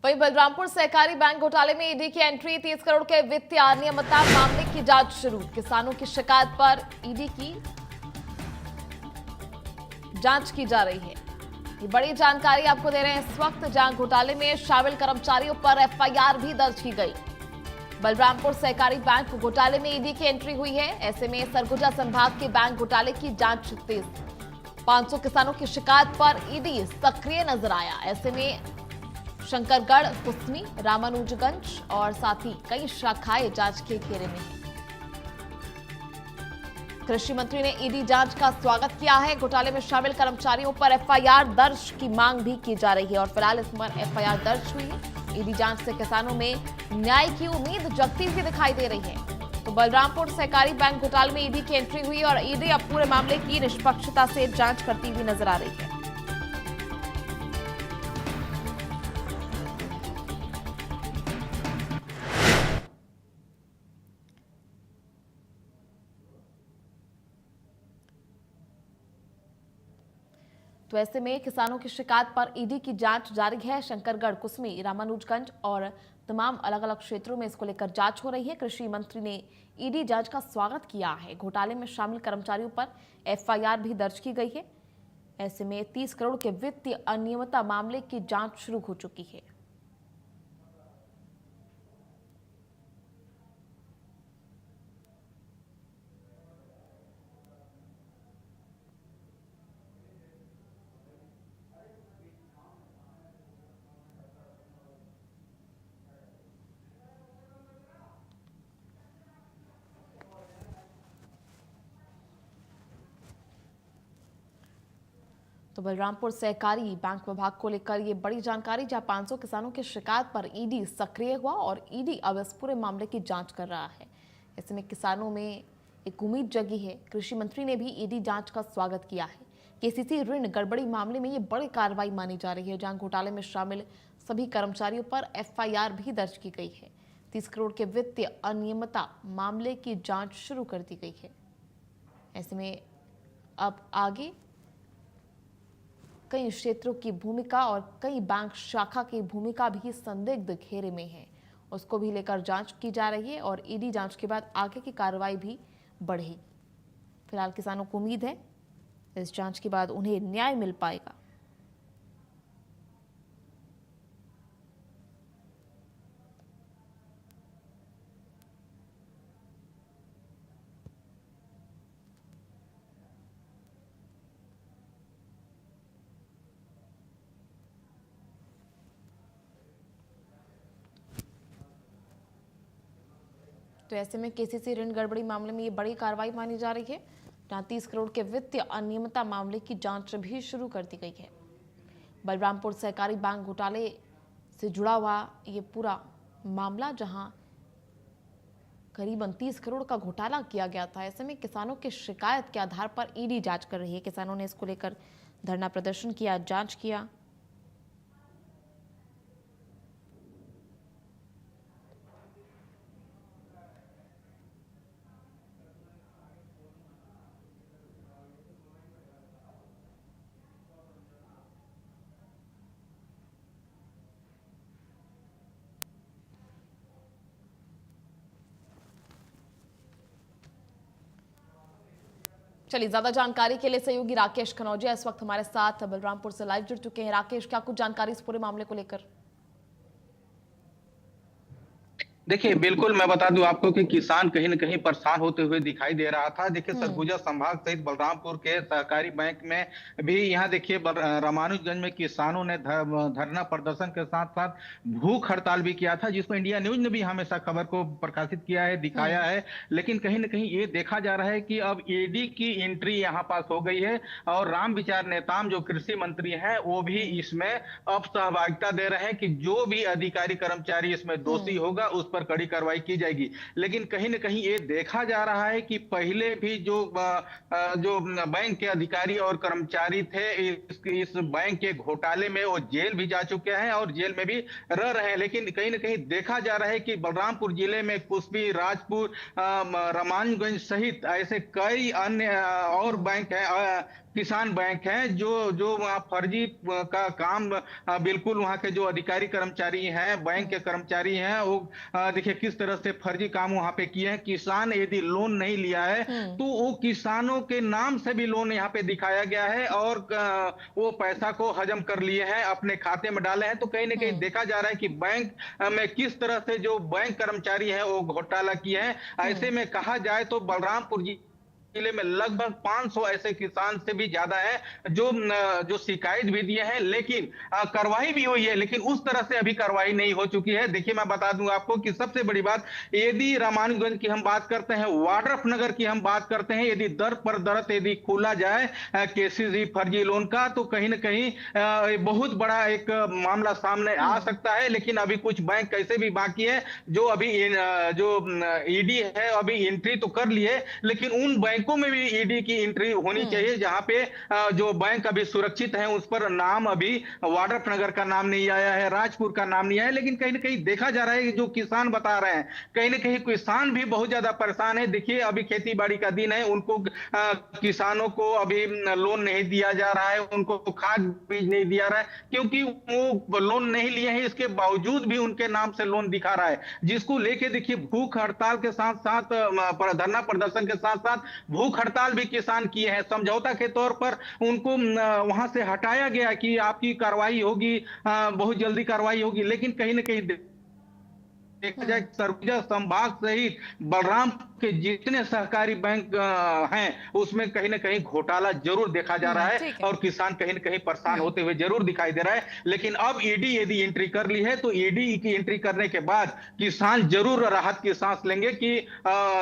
वहीं बलरामपुर सहकारी बैंक घोटाले में ईडी की एंट्री, 30 करोड़ के वित्तीय अनियमितता मामले की जांच शुरू। किसानों की शिकायत पर ईडी की जांच की जा रही है। ये बड़ी जानकारी आपको दे रहे हैं इस वक्त, जहां घोटाले में शामिल कर्मचारियों पर एफआईआर भी दर्ज की गई। बलरामपुर सहकारी बैंक घोटाले में ईडी की एंट्री हुई है। ऐसे में सरगुजा संभाग के बैंक घोटाले की जांच तेज। 500 किसानों की शिकायत पर ईडी सक्रिय नजर आया। ऐसे में शंकरगढ़, कुसमी, रामानुजगंज और साथ ही कई शाखाएं जांच के घेरे में हैं। कृषि मंत्री ने ईडी जांच का स्वागत किया है। घोटाले में शामिल कर्मचारियों पर एफआईआर दर्ज की मांग भी की जा रही है और फिलहाल इस पर एफआईआर दर्ज हुई है। ईडी जांच से किसानों में न्याय की उम्मीद जगती हुई दिखाई दे रही है। तो बलरामपुर सहकारी बैंक घोटाले में ईडी की एंट्री हुई और ईडी अब पूरे मामले की निष्पक्षता से जांच करती हुई नजर आ रही है। तो ऐसे में किसानों की शिकायत पर ईडी की जांच जारी है। शंकरगढ़, कुसमी, रामानुजगंज और तमाम अलग अलग क्षेत्रों में इसको लेकर जांच हो रही है। कृषि मंत्री ने ईडी जांच का स्वागत किया है। घोटाले में शामिल कर्मचारियों पर एफआईआर भी दर्ज की गई है। ऐसे में 30 करोड़ के वित्तीय अनियमितता मामले की जांच शुरू हो चुकी है। तो बलरामपुर सहकारी बैंक विभाग को लेकर ये बड़ी जानकारी, जहां 500 किसानों की शिकायत पर ईडी सक्रिय हुआ और ईडी अब इस पूरे मामले की जांच कर रहा है। ऐसे में किसानों में एक उम्मीद जगी है। कृषि मंत्री ने भी ईडी जांच का स्वागत किया है। केसीसी ऋण गड़बड़ी मामले में ये बड़ी कार्रवाई मानी जा रही है, जहां घोटाले में शामिल सभी कर्मचारियों पर एफआईआर भी दर्ज की गई है। 30 करोड़ के वित्तीय अनियमितता मामले की जांच शुरू कर दी गई है। ऐसे में अब आगे कई क्षेत्रों की भूमिका और कई बैंक शाखा की भूमिका भी संदिग्ध घेरे में है, उसको भी लेकर जांच की जा रही है और ईडी जांच के बाद आगे की कार्रवाई भी बढ़ेगी। फिलहाल किसानों को उम्मीद है इस जांच के बाद उन्हें न्याय मिल पाएगा। तो ऐसे में केसीसी ऋण गड़बड़ी मामले में ये बड़ी कार्रवाई मानी जा रही है, जहां 30 करोड़ के वित्तीय अनियमितता मामले की जांच भी शुरू कर दी गई है। बलरामपुर सहकारी बैंक घोटाले से जुड़ा हुआ ये पूरा मामला, जहां करीबन 30 करोड़ का घोटाला किया गया था। ऐसे में किसानों की शिकायत के आधार पर ईडी जांच कर रही है। किसानों ने इसको लेकर धरना प्रदर्शन किया, जांच किया। चलिए, ज्यादा जानकारी के लिए सहयोगी राकेश कनौजिया इस वक्त हमारे साथ बलरामपुर से लाइव जुड़ चुके हैं। राकेश, क्या कुछ जानकारी इस पूरे मामले को लेकर? देखिए, बिल्कुल मैं बता दूं आपको कि किसान कहीं न कहीं परेशान होते हुए दिखाई दे रहा था। देखिए, सरगुजा संभाग सहित बलरामपुर के सहकारी बैंक में भी यहाँ देखिए रामानुजगंज में किसानों ने धरना प्रदर्शन के साथ-साथ भूख हड़ताल भी किया था, जिसको इंडिया न्यूज़ ने भी हमेशा खबर को प्रकाशित किया है, दिखाया है। लेकिन कहीं न कहीं ये देखा जा रहा है कि अब ईडी की एंट्री यहाँ पास हो गई है और रामविचार नेताम जो कृषि मंत्री हैं, वो भी इसमें अब सहभागिता दे रहे हैं कि जो भी अधिकारी कर्मचारी इसमें दोषी होगा उस पर कड़ी कार्रवाई की जाएगी। लेकिन कहीं न कहीं ये देखा जा रहा है कि पहले भी जो बैंक के अधिकारी और कर्मचारी थे इस बैंक के घोटाले में वो जेल भी जा चुके हैं और जेल में भी रह रहे हैं। लेकिन कहीं न कहीं देखा जा रहा है कि बलरामपुर जिले में कुसबी, राजपुर, रामानुजगंज सहित ऐसे कई अन्य और बैंक हैं, किसान बैंक है, जो जो वहाँ फर्जी का काम बिल्कुल वहाँ के जो अधिकारी कर्मचारी हैं, बैंक के कर्मचारी हैं, वो देखिए किस तरह से फर्जी काम वहाँ पे किए हैं। किसान यदि लोन नहीं लिया है तो वो किसानों के नाम से भी लोन यहाँ पे दिखाया गया है और वो पैसा को हजम कर लिए हैं, अपने खाते में डाले हैं। तो कहीं ना कहीं देखा जा रहा है कि बैंक में किस तरह से जो बैंक कर्मचारी है वो घोटाला किए हैं। ऐसे में कहा जाए तो बलरामपुर जिले में लगभग 500 ऐसे किसान से भी ज्यादा है जो शिकायत भी दिए हैं, लेकिन कार्रवाई भी हुई है, लेकिन उस तरह से अभी कार्रवाई नहीं हो चुकी है। देखिए मैं बता दूं आपको कि सबसे बड़ी बात, यदि रामानुजगंज की हम बात करते हैं, वाड्रफनगर की हम बात करते हैं, यदि दर पर दर यदि खोला जाए केसीसी फर्जी लोन का, तो कहीं ना कहीं बहुत बड़ा एक मामला सामने आ सकता है। लेकिन अभी कुछ बैंक ऐसे भी बाकी है जो अभी जो ईडी है अभी एंट्री तो कर लिए, लेकिन उन बैंकों में भी ईडी की एंट्री होनी चाहिए जहां पे जो बैंक अभी सुरक्षित है उस पर नाम अभी वाड्रफनगर का नाम नहीं आया है, राजपुर का नाम नहीं आया है। लेकिन कहीं ना कहीं देखा जा रहा है कि जो किसान बता रहे हैं, कहीं ना कहीं किसान भी बहुत ज्यादा परेशान है। देखिए अभी खेती बाड़ी का दिन है, उनको किसानों को अभी लोन नहीं दिया जा रहा है, उनको खाद बीज नहीं दिया रहा है, क्योंकि वो लोन नहीं लिए हैं, इसके बावजूद भी उनके नाम से लोन दिखा रहा है, जिसको लेके देखिए भूख हड़ताल के साथ साथ धरना प्रदर्शन के साथ साथ भूख हड़ताल भी किसान किए हैं। समझौता के तौर पर उनको वहां से हटाया गया कि आपकी कार्रवाई होगी, बहुत जल्दी कार्रवाई होगी, लेकिन कहीं ना कहीं देखा जाए सरगुजा संभाग सहित बलराम के जितने सहकारी बैंक हैं उसमें कहीं ना कहीं घोटाला जरूर देखा जा रहा है ठीक है। और किसान कहीं ना कहीं परेशान होते हुए जरूर दिखाई दे रहा है। लेकिन अब ईडी यदि एंट्री कर ली है तो ईडी की एंट्री करने के बाद किसान जरूर राहत की सांस लेंगे कि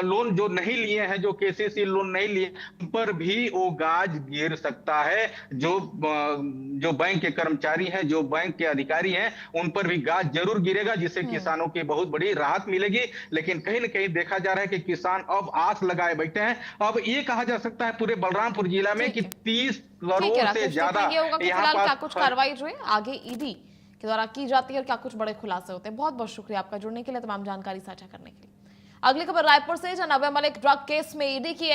लोन जो नहीं लिए हैं, जो केसीसी लोन नहीं लिए, उन पर भी वो गाज गिर सकता है। जो बैंक के कर्मचारी हैं, जो बैंक के अधिकारी हैं, उन पर भी गाज जरूर गिरेगा, जिससे किसानों की बहुत बड़ी राहत मिलेगी। लेकिन कहीं ना कहीं देखा जा रहा है कि किसान अब आस लगाए बैठे हैं। अब ये कहा जा सकता है पूरे बलरामपुर जिला में कि 30 ठीक है, करोड़ से राकेश, ज्यादा देखेंगे होगा कि यहाँ फिलहाल क्या पास कुछ कार्रवाई जो है आगे ईडी के द्वारा की जाती है और क्या कुछ बड़े खुलासे होते हैं। बहुत बहुत शुक्रिया आपका जुड़ने के लिए, तमाम जानकारी साझा करने के लिए। अगली खबर रायपुर से, जहां नवे मलिक ड्रग केस में ईडी की